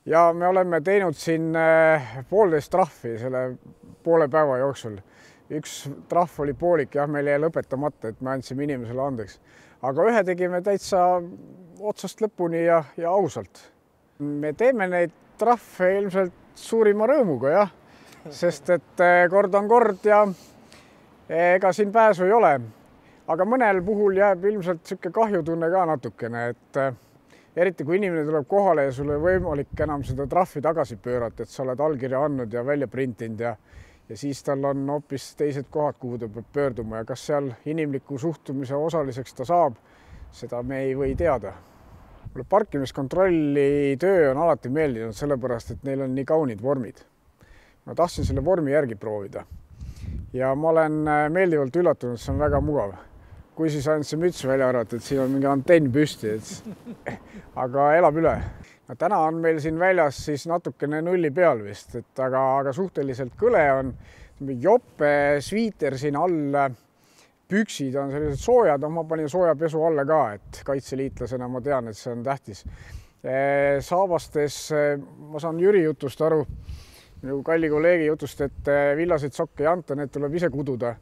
Ja me oleme teinud siin 1,5 trahvi selle poole päeva jooksul. Üks trahv oli poolik, jah, meil jäi lõpetamata, et me andsime inimesele andeks. Aga ühe tegime täitsa otsast lõpuni ja ausalt. Me teeme neid trahve ilmselt suurima rõõmuga, jah, sest et kord on kord ja ega siin pääsu ei ole. Aga mõnel puhul jääb ilmselt sihuke kahjutunne ka natukene, et eriti kui inimene tuleb kohale ja sul ei võimalik enam seda trahvi tagasi pöörata, et sa oled allkirja andnud ja välja printinud ja siis tal on hoopis teised kohad, kuhu ta peab pöörduma ja kas seal inimliku suhtumise osaliseks ta saab, seda me ei või teada. Parkimiskontrolli töö on alati meeldinud sellepärast, et neil on nii kaunid vormid. Ma tahtsin selle vormi järgi proovida ja ma olen meeldivalt üllatunud, see on väga mugav. Kui siis ainult see müts välja arvata, et siin on mingi antenn püsti, aga elab üle. No, täna on meil siin väljas siis natukene nulli peal vist, aga suhteliselt kõle on jope sviiter siin all, püksid on sellised soojad, ma panin soojapesu alla ka, et kaitseliitlasena ma tean, et see on tähtis. Saabastes ma saan Jüri jutust aru, minu kalli kolleegi jutust, et villaseid sokke ei anta, need tuleb ise kududa.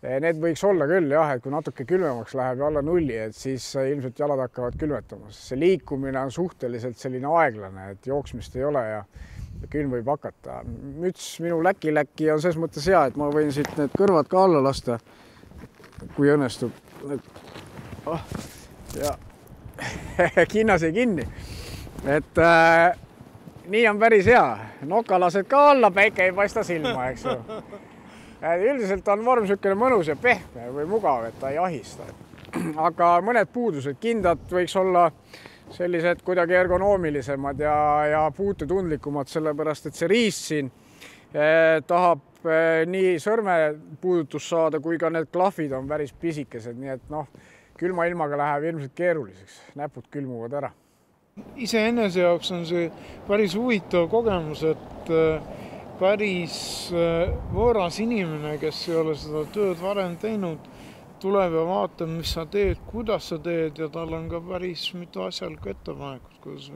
Need võiks olla küll, jah, et kui natuke külmemaks läheb ja alla nulli, et siis ilmselt jalad hakkavad külmetama. See liikumine on suhteliselt selline aeglane, et jooksmist ei ole ja külm võib hakata. Müts minu läki on selles mõttes hea, et ma võin siit need kõrvad ka alla lasta, kui õnnestub. Ja kinnas ei kinni. Et nii on päris hea. Noka lased ka alla, päike ei paista silma, eks ju. Üldiselt on vorm niisugune mõnus ja pehme või mugav, et ta ei ahista. Aga mõned puudused, kindad võiks olla sellised kuidagi ergonoomilisemad ja puututundlikumad, sellepärast et see riist siin tahab nii sõrme puudutus saada, kui ka need klahvid on päris pisikesed, nii et külma ilmaga läheb ilmselt keeruliseks, näpud külmuvad ära. Iseenese jaoks on see päris huvitav kogemus, et päris võõras inimene, kes ei ole seda tööd varem teinud, tuleb ja vaatab, mis sa teed, kuidas sa teed ja tal on ka päris mitu asjalikku ettepanekut, kuidas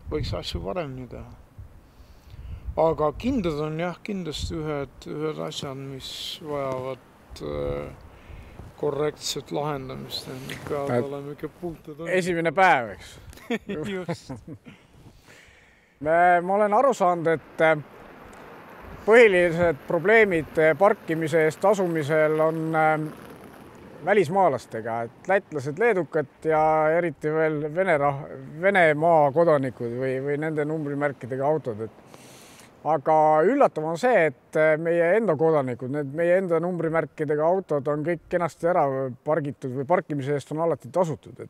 võiks asju paremini teha. Aga kindad on jah, kindlasti ühed asjad, mis vajavad korrektset lahendamist. Peavad olema ikka puutud. Esimene päev, eks? Just. Ma olen aru saanud, et põhilised probleemid parkimise eest tasumisel on välismaalastega, et lätlased, leedukad ja eriti veel Venemaa kodanikud või nende numbrimärkidega autod. Aga üllatav on see, et meie enda kodanikud, meie enda numbrimärkidega autod on kõik kenasti ära pargitud või parkimise eest on alati tasutud.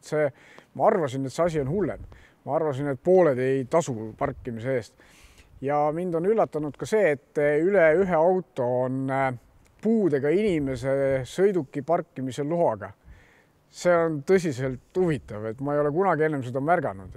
Ma arvasin, et see asi on hullem. Ma arvasin, et pooled ei tasu parkimise eest. Ja mind on üllatanud ka see, et üle ühe auto on puudega inimese sõiduki parkimise loaga. See on tõsiselt huvitav, et ma ei ole kunagi ennem seda märganud.